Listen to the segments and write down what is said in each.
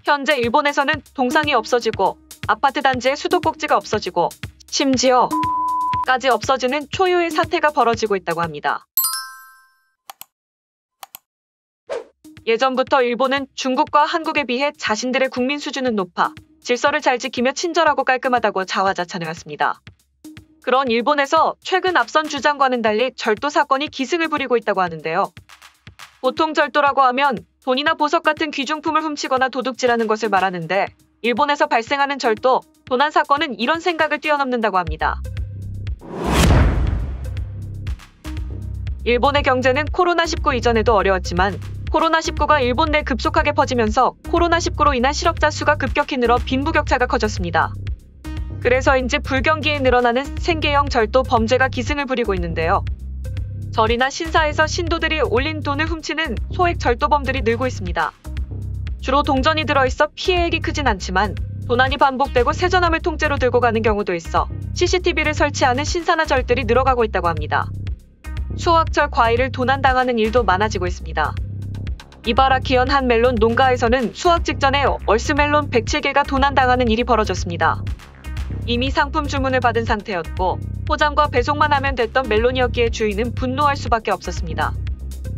현재 일본에서는 동상이 없어지고 아파트 단지의 수도꼭지가 없어지고 심지어 까지 없어지는 초유의 사태가 벌어지고 있다고 합니다. 예전부터 일본은 중국과 한국에 비해 자신들의 국민 수준은 높아 질서를 잘 지키며 친절하고 깔끔하다고 자화자찬해왔습니다. 그런 일본에서 최근 앞선 주장과는 달리 절도 사건이 기승을 부리고 있다고 하는데요. 보통 절도라고 하면 돈이나 보석 같은 귀중품을 훔치거나 도둑질하는 것을 말하는데 일본에서 발생하는 절도, 도난 사건은 이런 생각을 뛰어넘는다고 합니다. 일본의 경제는 코로나19 이전에도 어려웠지만 코로나19가 일본 내 급속하게 퍼지면서 코로나19로 인한 실업자 수가 급격히 늘어 빈부격차가 커졌습니다. 그래서인지 불경기에 늘어나는 생계형 절도 범죄가 기승을 부리고 있는데요. 절이나 신사에서 신도들이 올린 돈을 훔치는 소액 절도범들이 늘고 있습니다. 주로 동전이 들어있어 피해액이 크진 않지만 도난이 반복되고 세전함을 통째로 들고 가는 경우도 있어 CCTV를 설치하는 신사나 절들이 늘어가고 있다고 합니다. 수확철 과일을 도난당하는 일도 많아지고 있습니다. 이바라키현 한 멜론 농가에서는 수확 직전에 얼스멜론 107개가 도난당하는 일이 벌어졌습니다. 이미 상품 주문을 받은 상태였고 포장과 배송만 하면 됐던 멜론이었기에 주인은 분노할 수밖에 없었습니다.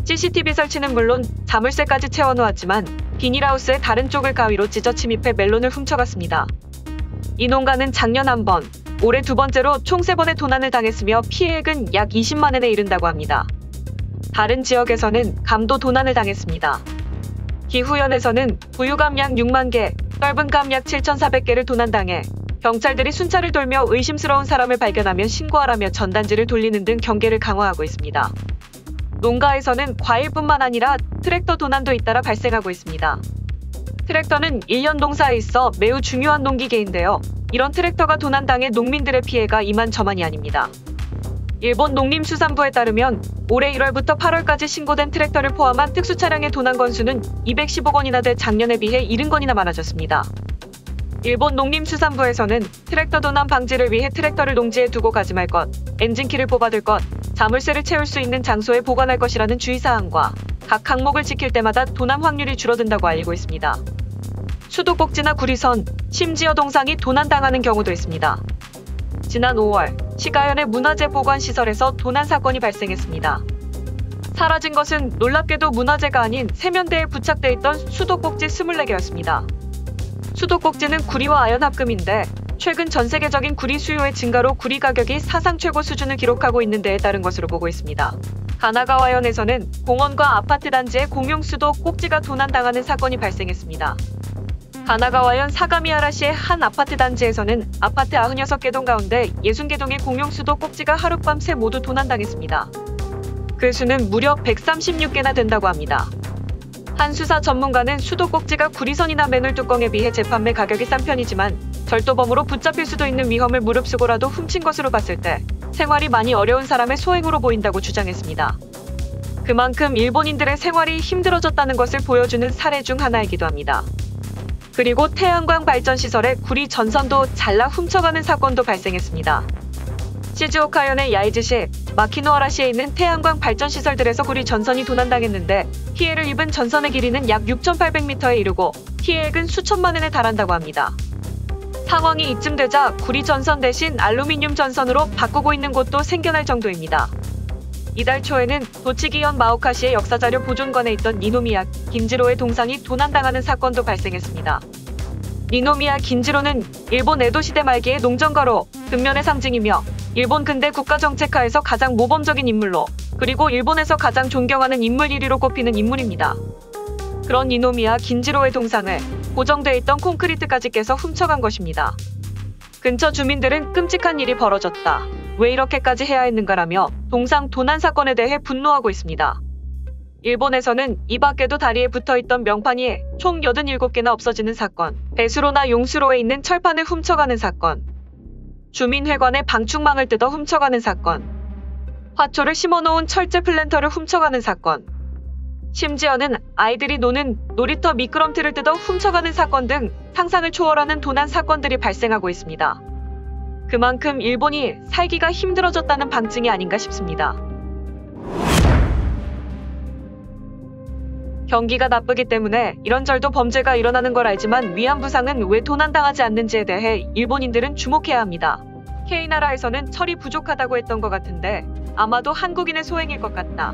CCTV 설치는 물론 자물쇠까지 채워놓았지만 비닐하우스의 다른 쪽을 가위로 찢어 침입해 멜론을 훔쳐갔습니다. 이 농가는 작년 한 번, 올해 두 번째로 총 3번의 도난을 당했으며 피해액은 약 20만 엔에 이른다고 합니다. 다른 지역에서는 감도 도난을 당했습니다. 기후현에서는 부유감 약 6만 개, 떫은감 약 7,400개를 도난당해 경찰들이 순찰을 돌며 의심스러운 사람을 발견하면 신고하라며 전단지를 돌리는 등 경계를 강화하고 있습니다. 농가에서는 과일뿐만 아니라 트랙터 도난도 잇따라 발생하고 있습니다. 트랙터는 1년 농사에 있어 매우 중요한 농기계인데요. 이런 트랙터가 도난당해 농민들의 피해가 이만저만이 아닙니다. 일본 농림수산부에 따르면 올해 1월부터 8월까지 신고된 트랙터를 포함한 특수차량의 도난 건수는 215건이나 돼 작년에 비해 70건이나 많아졌습니다. 일본 농림수산부에서는 트랙터 도난 방지를 위해 트랙터를 농지에 두고 가지 말 것, 엔진키를 뽑아둘 것, 자물쇠를 채울 수 있는 장소에 보관할 것이라는 주의사항과 각 항목을 지킬 때마다 도난 확률이 줄어든다고 알리고 있습니다. 수도꼭지나 구리선, 심지어 동상이 도난당하는 경우도 있습니다. 지난 5월, 시가현의 문화재 보관시설에서 도난 사건이 발생했습니다. 사라진 것은 놀랍게도 문화재가 아닌 세면대에 부착돼 있던 수도꼭지 24개였습니다. 수도꼭지는 구리와 아연 합금인데 최근 전 세계적인 구리 수요의 증가로 구리 가격이 사상 최고 수준을 기록하고 있는 데에 따른 것으로 보고 있습니다. 가나가와현에서는 공원과 아파트 단지의 공용 수도꼭지가 도난당하는 사건이 발생했습니다. 가나가와현 사가미하라시의 한 아파트 단지에서는 아파트 96개 동 가운데 60개 동의 공용 수도꼭지가 하룻밤새 모두 도난당했습니다. 그 수는 무려 136개나 된다고 합니다. 한 수사 전문가는 수도꼭지가 구리선이나 맨홀 뚜껑에 비해 재판매 가격이 싼 편이지만 절도범으로 붙잡힐 수도 있는 위험을 무릅쓰고라도 훔친 것으로 봤을 때 생활이 많이 어려운 사람의 소행으로 보인다고 주장했습니다. 그만큼 일본인들의 생활이 힘들어졌다는 것을 보여주는 사례 중 하나이기도 합니다. 그리고 태양광 발전시설의 구리 전선도 잘라 훔쳐가는 사건도 발생했습니다. 시즈오카현의 야이즈시, 마키노하라시에 있는 태양광 발전시설들에서 구리 전선이 도난당했는데 피해를 입은 전선의 길이는 약 6,800m에 이르고 피해액은 수천만 엔에 달한다고 합니다. 상황이 이쯤 되자 구리 전선 대신 알루미늄 전선으로 바꾸고 있는 곳도 생겨날 정도입니다. 이달 초에는 도치기현 마오카시의 역사자료 보존관에 있던 니노미야 긴지로의 동상이 도난당하는 사건도 발생했습니다. 니노미야 긴지로는 일본 에도 시대 말기의 농정가로 근면의 상징이며 일본 근대 국가정책하에서 가장 모범적인 인물로 그리고 일본에서 가장 존경하는 인물 1위로 꼽히는 인물입니다. 그런 니노미야 긴지로의 동상을 고정돼 있던 콘크리트까지 깨서 훔쳐간 것입니다. 근처 주민들은 끔찍한 일이 벌어졌다. 왜 이렇게까지 해야 했는가라며 동상 도난 사건에 대해 분노하고 있습니다. 일본에서는 이 밖에도 다리에 붙어있던 명판이 총 87개나 없어지는 사건, 배수로나 용수로에 있는 철판을 훔쳐가는 사건, 주민회관의 방충망을 뜯어 훔쳐가는 사건, 화초를 심어놓은 철제 플랜터를 훔쳐가는 사건, 심지어는 아이들이 노는 놀이터 미끄럼틀을 뜯어 훔쳐가는 사건 등 상상을 초월하는 도난 사건들이 발생하고 있습니다. 그만큼 일본이 살기가 힘들어졌다는 방증이 아닌가 싶습니다. 경기가 나쁘기 때문에 이런저런 범죄가 일어나는 걸 알지만 위안부상은 왜 도난당하지 않는지에 대해 일본인들은 주목해야 합니다. K나라에서는 철이 부족하다고 했던 것 같은데 아마도 한국인의 소행일 것 같다.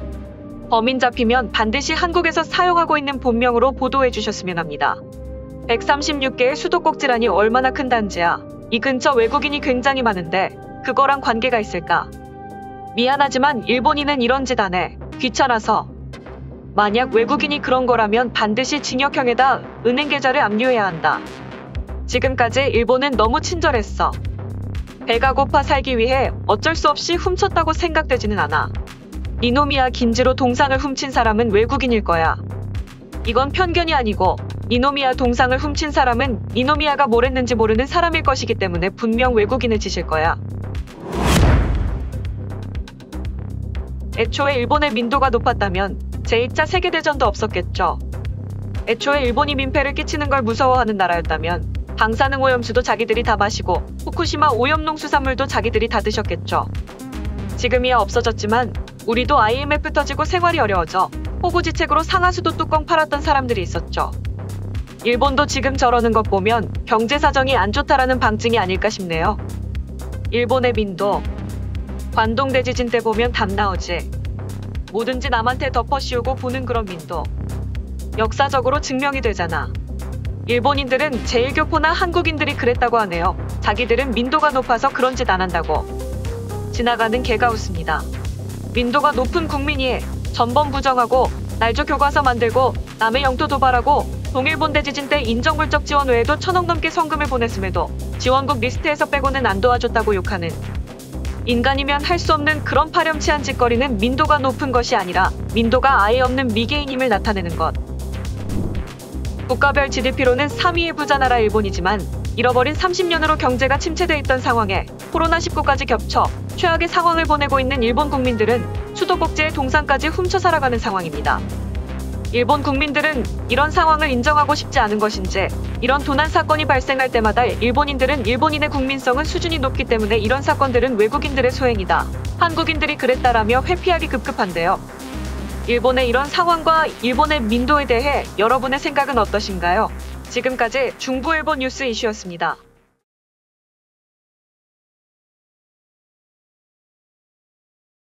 범인 잡히면 반드시 한국에서 사용하고 있는 본명으로 보도해 주셨으면 합니다. 136개의 수도꼭 질환이 얼마나 큰 단지야. 이 근처 외국인이 굉장히 많은데 그거랑 관계가 있을까? 미안하지만 일본인은 이런 짓 안 해. 귀찮아서. 만약 외국인이 그런 거라면 반드시 징역형에다 은행 계좌를 압류해야 한다. 지금까지 일본은 너무 친절했어. 배가 고파 살기 위해 어쩔 수 없이 훔쳤다고 생각되지는 않아. 니노미야 긴지로 동상을 훔친 사람은 외국인일 거야. 이건 편견이 아니고 니노미야 동상을 훔친 사람은 니노미야가 뭘 했는지 모르는 사람일 것이기 때문에 분명 외국인을 지실 거야. 애초에 일본의 민도가 높았다면 제2차 세계대전도 없었겠죠. 애초에 일본이 민폐를 끼치는 걸 무서워하는 나라였다면 방사능 오염수도 자기들이 다 마시고 후쿠시마 오염농 수산물도 자기들이 다 드셨겠죠. 지금이야 없어졌지만 우리도 IMF 터지고 생활이 어려워져 호구지책으로 상하수도 뚜껑 팔았던 사람들이 있었죠. 일본도 지금 저러는 것 보면 경제 사정이 안 좋다라는 방증이 아닐까 싶네요. 일본의 민도. 관동대 지진 때 보면 답 나오지. 뭐든지 남한테 덮어씌우고 보는 그런 민도. 역사적으로 증명이 되잖아. 일본인들은 제1교포나 한국인들이 그랬다고 하네요. 자기들은 민도가 높아서 그런 짓 안 한다고. 지나가는 개가 웃습니다. 민도가 높은 국민이 전범 부정하고 날조 교과서 만들고 남의 영토 도발하고 동일본 대지진 때 인정물적 지원 외에도 1,000억 넘게 성금을 보냈음에도 지원국 리스트에서 빼고는 안 도와줬다고 욕하는, 인간이면 할 수 없는 그런 파렴치한 짓거리는 민도가 높은 것이 아니라 민도가 아예 없는 미개인 힘을 나타내는 것. 국가별 GDP로는 3위의 부자나라 일본이지만 잃어버린 30년으로 경제가 침체돼 있던 상황에 코로나19까지 겹쳐 최악의 상황을 보내고 있는 일본 국민들은 수도꼭지의 동상까지 훔쳐 살아가는 상황입니다. 일본 국민들은 이런 상황을 인정하고 싶지 않은 것인지, 이런 도난 사건이 발생할 때마다 일본인들은 일본인의 국민성은 수준이 높기 때문에 이런 사건들은 외국인들의 소행이다, 한국인들이 그랬다라며 회피하기 급급한데요. 일본의 이런 상황과 일본의 민도에 대해 여러분의 생각은 어떠신가요? 지금까지 중부일보 뉴스 이슈였습니다.